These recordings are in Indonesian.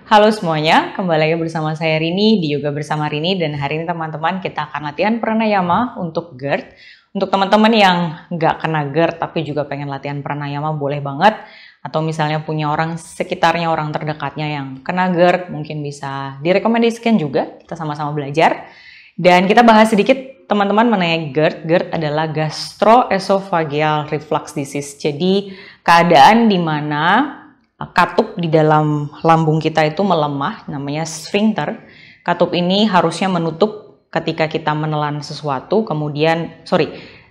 Halo semuanya, kembali lagi bersama saya Rini di Yoga Bersama Rini, dan hari ini teman-teman kita akan latihan pranayama untuk GERD. Untuk teman-teman yang nggak kena GERD tapi juga pengen latihan pranayama boleh banget, atau misalnya punya orang sekitarnya, orang terdekatnya yang kena GERD, mungkin bisa direkomendasikan juga, kita sama-sama belajar. Dan kita bahas sedikit teman-teman mengenai GERD. GERD adalah gastroesophageal reflux disease, jadi keadaan di mana katup di dalam lambung kita itu melemah, namanya sphincter. Katup ini harusnya menutup ketika kita menelan sesuatu,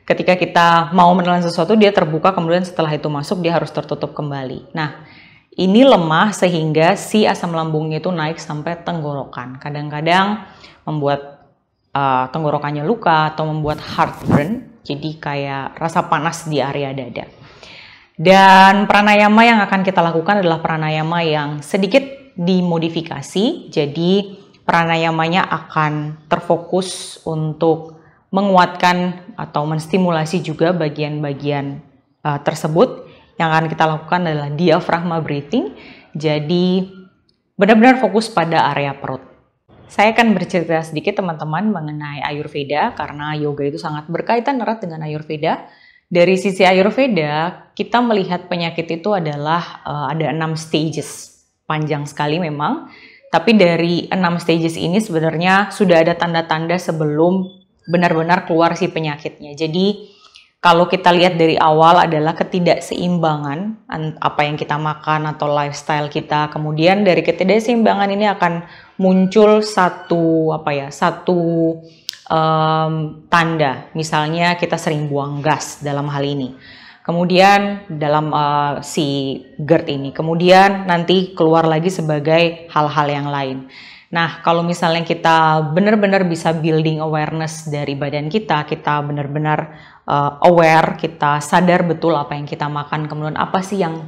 ketika kita mau menelan sesuatu dia terbuka, kemudian setelah itu masuk dia harus tertutup kembali. Nah, ini lemah sehingga si asam lambungnya itu naik sampai tenggorokan. Kadang-kadang membuat tenggorokannya luka atau membuat heartburn, jadi kayak rasa panas di area dada. Dan pranayama yang akan kita lakukan adalah pranayama yang sedikit dimodifikasi. Jadi pranayamanya akan terfokus untuk menguatkan atau menstimulasi juga bagian-bagian tersebut. Yang akan kita lakukan adalah diaphragma breathing. Jadi benar-benar fokus pada area perut. Saya akan bercerita sedikit teman-teman mengenai Ayurveda, karena yoga itu sangat berkaitan erat dengan Ayurveda. Dari sisi Ayurveda, kita melihat penyakit itu adalah ada 6 stages. Panjang sekali memang, tapi dari 6 stages ini sebenarnya sudah ada tanda-tanda sebelum benar-benar keluar si penyakitnya. Jadi kalau kita lihat dari awal adalah ketidakseimbangan apa yang kita makan atau lifestyle kita. Kemudian dari ketidakseimbangan ini akan muncul satu tanda, misalnya kita sering buang gas dalam hal ini. Kemudian dalam si GERD ini, kemudian nanti keluar lagi sebagai hal-hal yang lain. Nah, kalau misalnya kita benar-benar bisa building awareness dari badan kita benar-benar aware, kita sadar betul apa yang kita makan, kemudian apa sih yang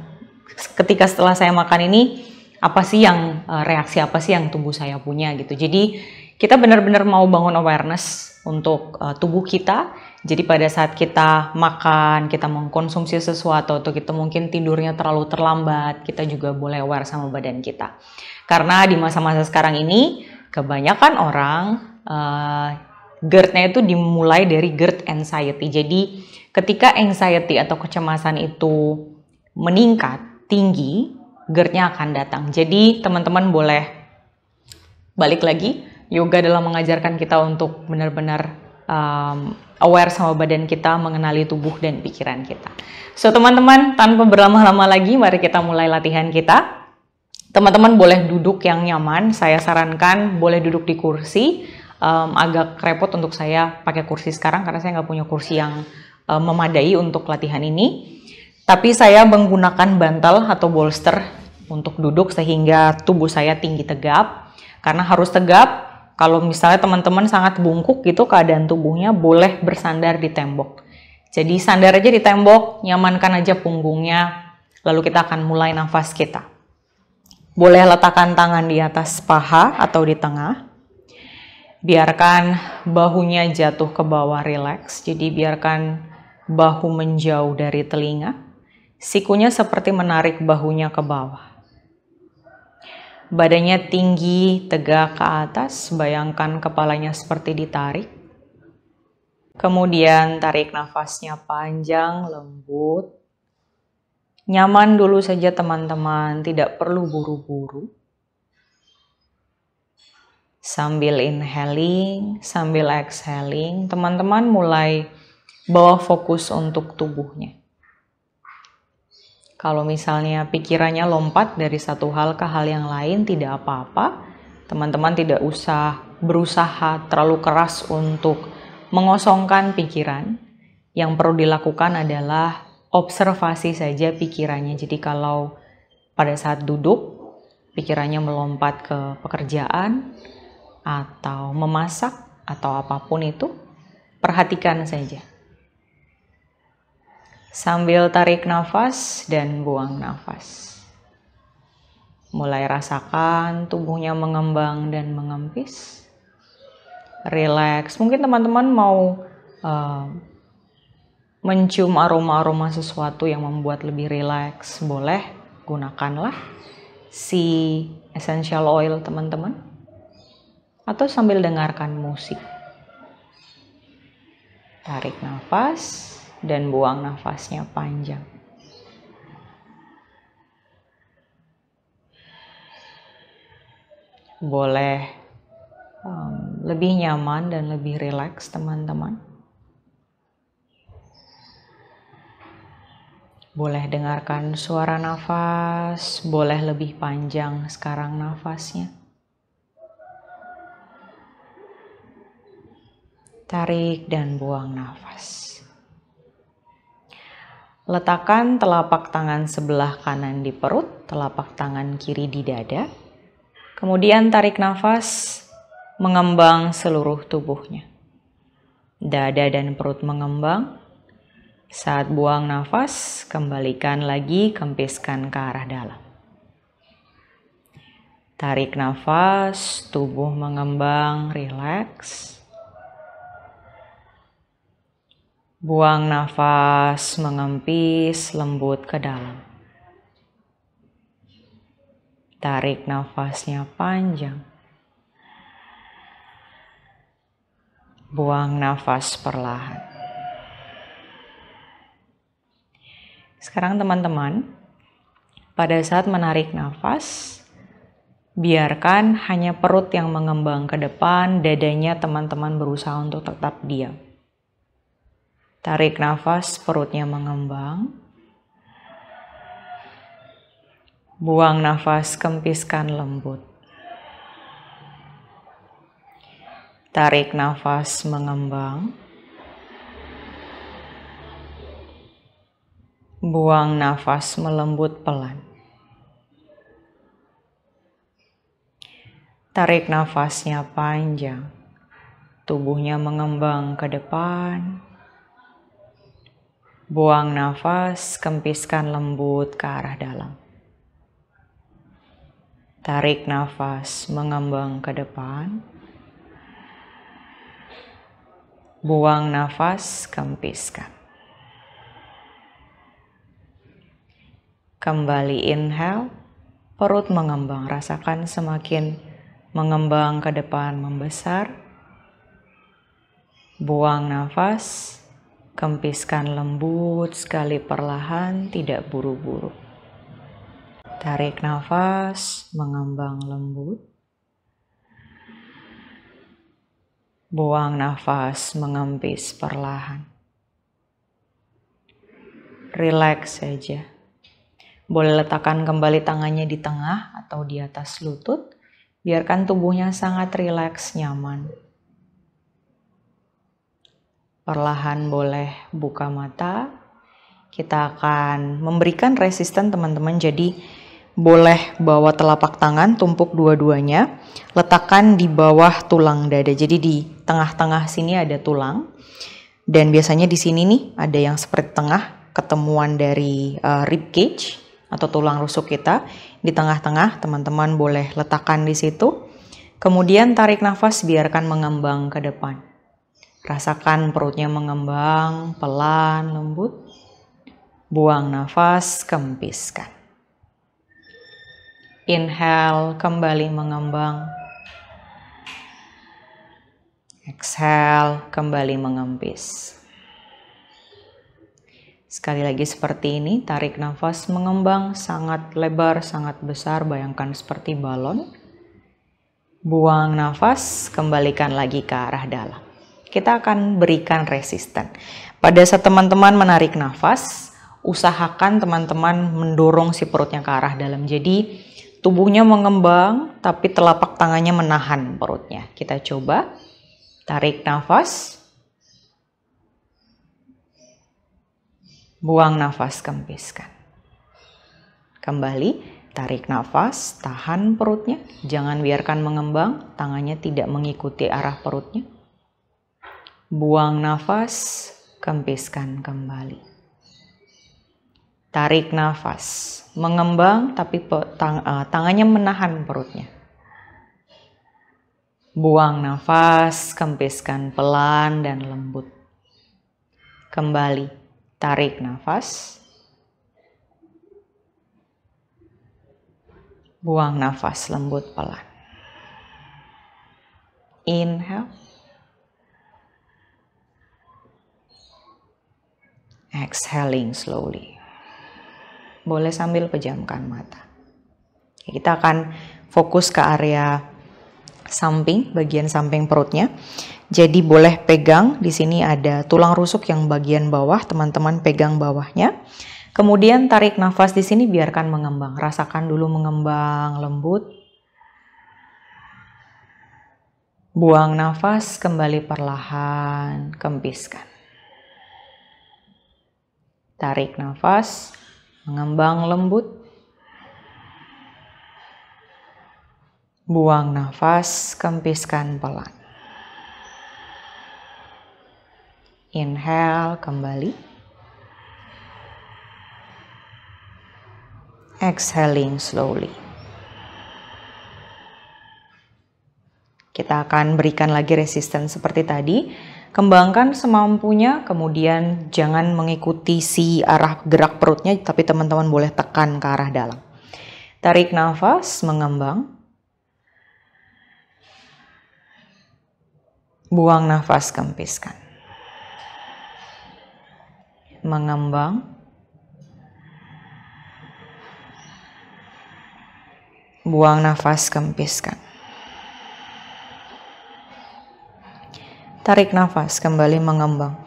ketika setelah saya makan ini, apa sih yang reaksi apa sih yang tubuh saya punya gitu. Jadi kita benar-benar mau bangun awareness untuk tubuh kita. Jadi pada saat kita makan, kita mengkonsumsi sesuatu, atau kita mungkin tidurnya terlalu terlambat, kita juga boleh aware sama badan kita. Karena di masa-masa sekarang ini, kebanyakan orang GERD-nya itu dimulai dari GERD anxiety. Jadi ketika anxiety atau kecemasan itu meningkat, tinggi, GERD-nya akan datang. Jadi teman-teman boleh balik lagi, yoga adalah mengajarkan kita untuk benar-benar aware sama badan kita, mengenali tubuh dan pikiran kita. So teman-teman, tanpa berlama-lama lagi, mari kita mulai latihan kita. Teman-teman boleh duduk yang nyaman, saya sarankan boleh duduk di kursi. Agak repot untuk saya pakai kursi sekarang karena saya nggak punya kursi yang memadai untuk latihan ini. Tapi saya menggunakan bantal atau bolster untuk duduk sehingga tubuh saya tinggi tegap. Karena harus tegap. Kalau misalnya teman-teman sangat bungkuk gitu keadaan tubuhnya, boleh bersandar di tembok. Jadi sandar aja di tembok, nyamankan aja punggungnya, lalu kita akan mulai nafas kita. Boleh letakkan tangan di atas paha atau di tengah. Biarkan bahunya jatuh ke bawah, rileks. Jadi biarkan bahu menjauh dari telinga. Sikunya seperti menarik bahunya ke bawah. Badannya tinggi, tegak ke atas, bayangkan kepalanya seperti ditarik. Kemudian tarik nafasnya panjang, lembut. Nyaman dulu saja teman-teman, tidak perlu buru-buru. Sambil inhaling, sambil exhaling, teman-teman mulai bawa fokus untuk tubuhnya. Kalau misalnya pikirannya lompat dari satu hal ke hal yang lain, tidak apa-apa. Teman-teman tidak usah berusaha terlalu keras untuk mengosongkan pikiran. Yang perlu dilakukan adalah observasi saja pikirannya. Jadi kalau pada saat duduk, pikirannya melompat ke pekerjaan, atau memasak, atau apapun itu, perhatikan saja. Sambil tarik nafas dan buang nafas. Mulai rasakan tubuhnya mengembang dan mengempis. Relax. Mungkin teman-teman mau mencium aroma-aroma sesuatu yang membuat lebih rileks. Boleh, gunakanlah. sea essential oil teman-teman, atau sambil dengarkan musik. Tarik nafas dan buang nafasnya panjang. Boleh lebih nyaman dan lebih rileks teman-teman. Boleh dengarkan suara nafas, boleh lebih panjang sekarang nafasnya. Tarik dan buang nafas. Letakkan telapak tangan sebelah kanan di perut, telapak tangan kiri di dada. Kemudian tarik nafas, mengembang seluruh tubuhnya. Dada dan perut mengembang. Saat buang nafas, kembalikan lagi, kempiskan ke arah dalam. Tarik nafas, tubuh mengembang, rileks. Buang nafas, mengempis, lembut ke dalam. Tarik nafasnya panjang. Buang nafas perlahan. Sekarang teman-teman, pada saat menarik nafas, biarkan hanya perut yang mengembang ke depan, dadanya teman-teman berusaha untuk tetap diam. Tarik nafas, perutnya mengembang. Buang nafas, kempiskan lembut. Tarik nafas, mengembang. Buang nafas, melembut pelan. Tarik nafasnya panjang. Tubuhnya mengembang ke depan. Buang nafas, kempiskan lembut ke arah dalam. Tarik nafas, mengembang ke depan. Buang nafas, kempiskan. Kembali inhale, perut mengembang. Rasakan semakin mengembang ke depan, membesar. Buang nafas, kempiskan lembut sekali perlahan, tidak buru-buru. Tarik nafas, mengembang lembut. Buang nafas, mengempis perlahan. Rileks saja. Boleh letakkan kembali tangannya di tengah atau di atas lutut. Biarkan tubuhnya sangat rileks, nyaman. Perlahan boleh buka mata. Kita akan memberikan resisten teman-teman, jadi boleh bawa telapak tangan, tumpuk dua-duanya, letakkan di bawah tulang dada. Jadi di tengah-tengah sini ada tulang, dan biasanya di sini nih ada yang seperti tengah, ketemuan dari rib cage atau tulang rusuk kita. Di tengah-tengah teman-teman boleh letakkan di situ. Kemudian tarik nafas, biarkan mengembang ke depan. Rasakan perutnya mengembang, pelan, lembut. Buang nafas, kempiskan. Inhale, kembali mengembang. Exhale, kembali mengempis. Sekali lagi seperti ini, tarik nafas mengembang, sangat lebar, sangat besar, bayangkan seperti balon. Buang nafas, kembalikan lagi ke arah dalam. Kita akan berikan resisten. Pada saat teman-teman menarik nafas, usahakan teman-teman mendorong si perutnya ke arah dalam. Jadi tubuhnya mengembang, tapi telapak tangannya menahan perutnya. Kita coba. Tarik nafas. Buang nafas, kempiskan. Kembali, tarik nafas, tahan perutnya. Jangan biarkan mengembang, tangannya tidak mengikuti arah perutnya. Buang nafas, kempiskan kembali. Tarik nafas, mengembang tapi tangannya menahan perutnya. Buang nafas, kempiskan pelan dan lembut. Kembali, tarik nafas. Buang nafas lembut pelan. Inhale. Exhaling slowly. Boleh sambil pejamkan mata. Kita akan fokus ke area samping, bagian samping perutnya. Jadi boleh pegang, di sini ada tulang rusuk yang bagian bawah, teman-teman pegang bawahnya. Kemudian tarik nafas di sini, biarkan mengembang. Rasakan dulu mengembang lembut. Buang nafas, kembali perlahan, kempiskan. Tarik nafas, mengembang lembut. Buang nafas, kempiskan pelan. Inhale, kembali. Exhaling slowly. Kita akan berikan lagi resisten seperti tadi. Kembangkan semampunya, kemudian jangan mengikuti si arah gerak perutnya, tapi teman-teman boleh tekan ke arah dalam. Tarik nafas, mengembang. Buang nafas, kempiskan. Mengembang. Buang nafas, kempiskan. Tarik nafas, kembali mengembang.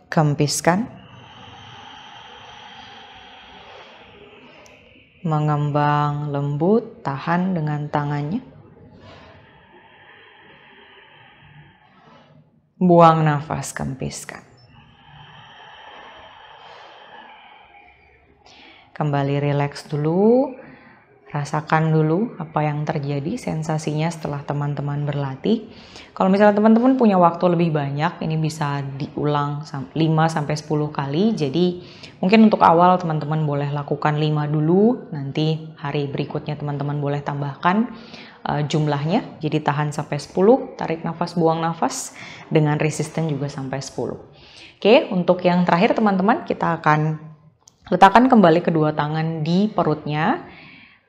Kempiskan. Mengembang lembut, tahan dengan tangannya. Buang nafas, kempiskan. Kembali rileks dulu. Rasakan dulu apa yang terjadi, sensasinya setelah teman-teman berlatih. Kalau misalnya teman-teman punya waktu lebih banyak, ini bisa diulang 5-10 kali. Jadi mungkin untuk awal teman-teman boleh lakukan 5 dulu. Nanti hari berikutnya teman-teman boleh tambahkan jumlahnya. Jadi tahan sampai 10, tarik nafas, buang nafas. Dengan resisten juga sampai 10. Oke, untuk yang terakhir teman-teman, kita akan letakkan kembali kedua tangan di perutnya.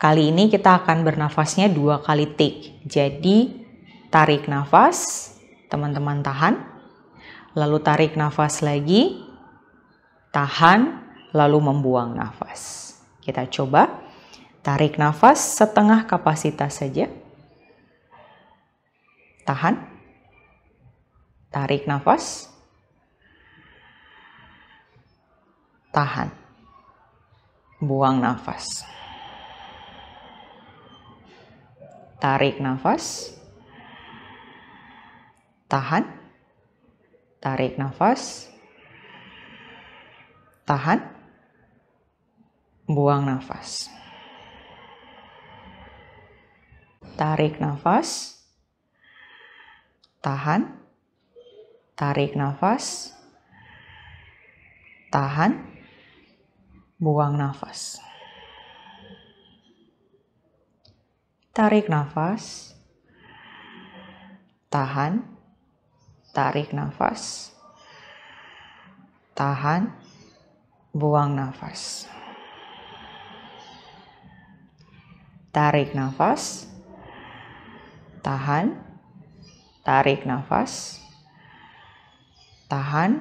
Kali ini kita akan bernafasnya 2 kali take. Jadi tarik nafas, teman-teman tahan. Lalu tarik nafas lagi, tahan, lalu membuang nafas. Kita coba tarik nafas setengah kapasitas saja. Tahan. Tarik nafas. Tahan. Buang nafas. Tarik nafas. Tahan. Tarik nafas. Tahan. Buang nafas. Tarik nafas. Tahan. Tarik nafas. Tahan. Buang nafas. Tarik nafas. Tahan. Tarik nafas. Tahan. Buang nafas. Tarik nafas. Tahan. Tarik nafas. Tahan,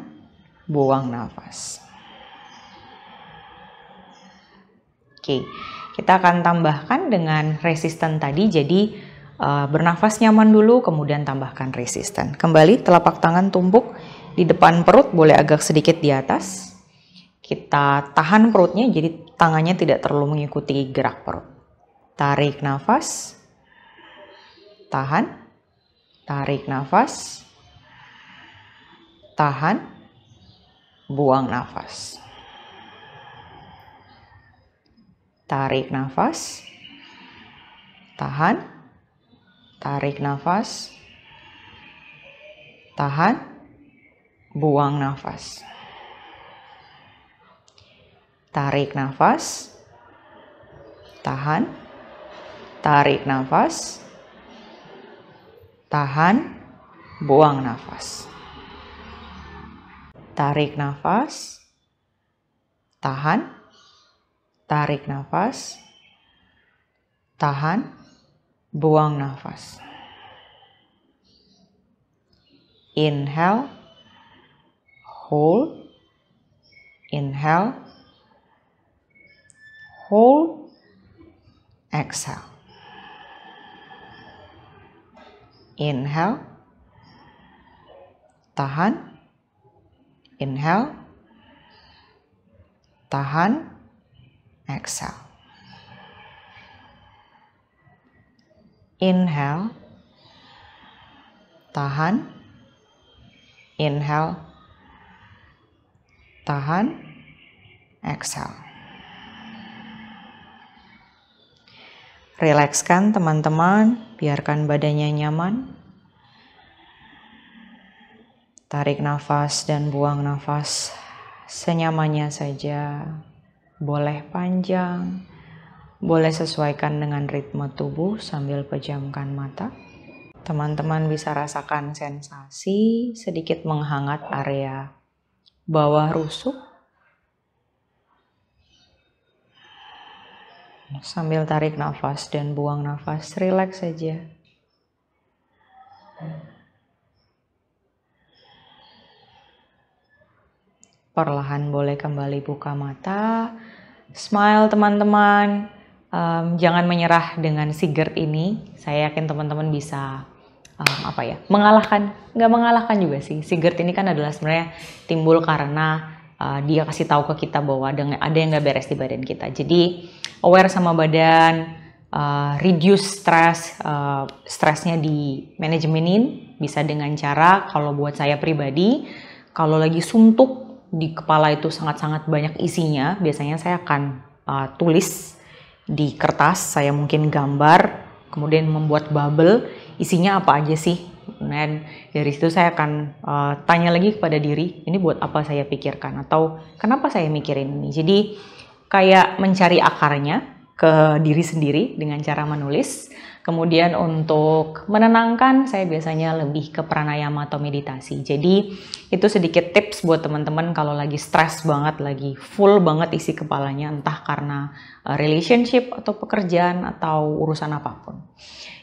buang nafas. Oke, kita akan tambahkan dengan resisten tadi. Jadi bernafas nyaman dulu, kemudian tambahkan resisten. Kembali telapak tangan tumpuk di depan perut, boleh agak sedikit di atas. Kita tahan perutnya, jadi tangannya tidak terlalu mengikuti gerak perut. Tarik nafas. Tahan. Tarik nafas. Tahan, buang nafas. Tarik nafas. Tahan. Tarik nafas. Tahan, buang nafas. Tarik nafas. Tahan. Tarik nafas. Tahan, buang nafas. Tarik nafas, tahan, tarik nafas, tahan, buang nafas. Inhale, hold, inhale, hold, exhale. Inhale, tahan, inhale, tahan, exhale. Inhale, tahan, inhale, tahan, exhale. Rilekskan teman-teman, biarkan badannya nyaman. Tarik nafas dan buang nafas senyamannya saja. Boleh panjang, boleh sesuaikan dengan ritme tubuh sambil pejamkan mata. Teman-teman bisa rasakan sensasi sedikit menghangat area bawah rusuk. Sambil tarik nafas dan buang nafas, rileks saja. Perlahan boleh kembali buka mata. Smile teman-teman. Jangan menyerah dengan si GERD ini. Saya yakin teman-teman bisa mengalahkan. Nggak mengalahkan juga sih. Si GERD ini kan adalah sebenarnya timbul karena dia kasih tahu ke kita bahwa ada yang nggak beres di badan kita. Jadi aware sama badan, reduce stress, stresnya di manajemenin. Bisa dengan cara, kalau buat saya pribadi, kalau lagi suntuk di kepala itu sangat-sangat banyak isinya, biasanya saya akan tulis di kertas, saya mungkin gambar, kemudian membuat bubble, isinya apa aja sih. Dan dari situ saya akan tanya lagi kepada diri, ini buat apa saya pikirkan, atau kenapa saya mikirin ini. Jadi kayak mencari akarnya ke diri sendiri dengan cara menulis. Kemudian untuk menenangkan, saya biasanya lebih ke pranayama atau meditasi. Jadi itu sedikit tips buat teman-teman kalau lagi stres banget, lagi full banget isi kepalanya, entah karena relationship atau pekerjaan atau urusan apapun.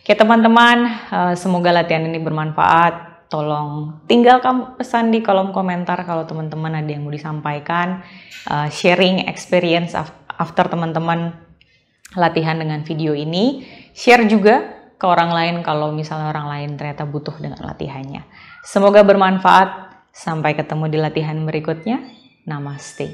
Oke teman-teman, semoga latihan ini bermanfaat. Tolong tinggalkan pesan di kolom komentar kalau teman-teman ada yang mau disampaikan. Sharing experience after teman-teman latihan dengan video ini. Share juga ke orang lain kalau misalnya orang lain ternyata butuh dengan latihannya. Semoga bermanfaat. Sampai ketemu di latihan berikutnya. Namaste.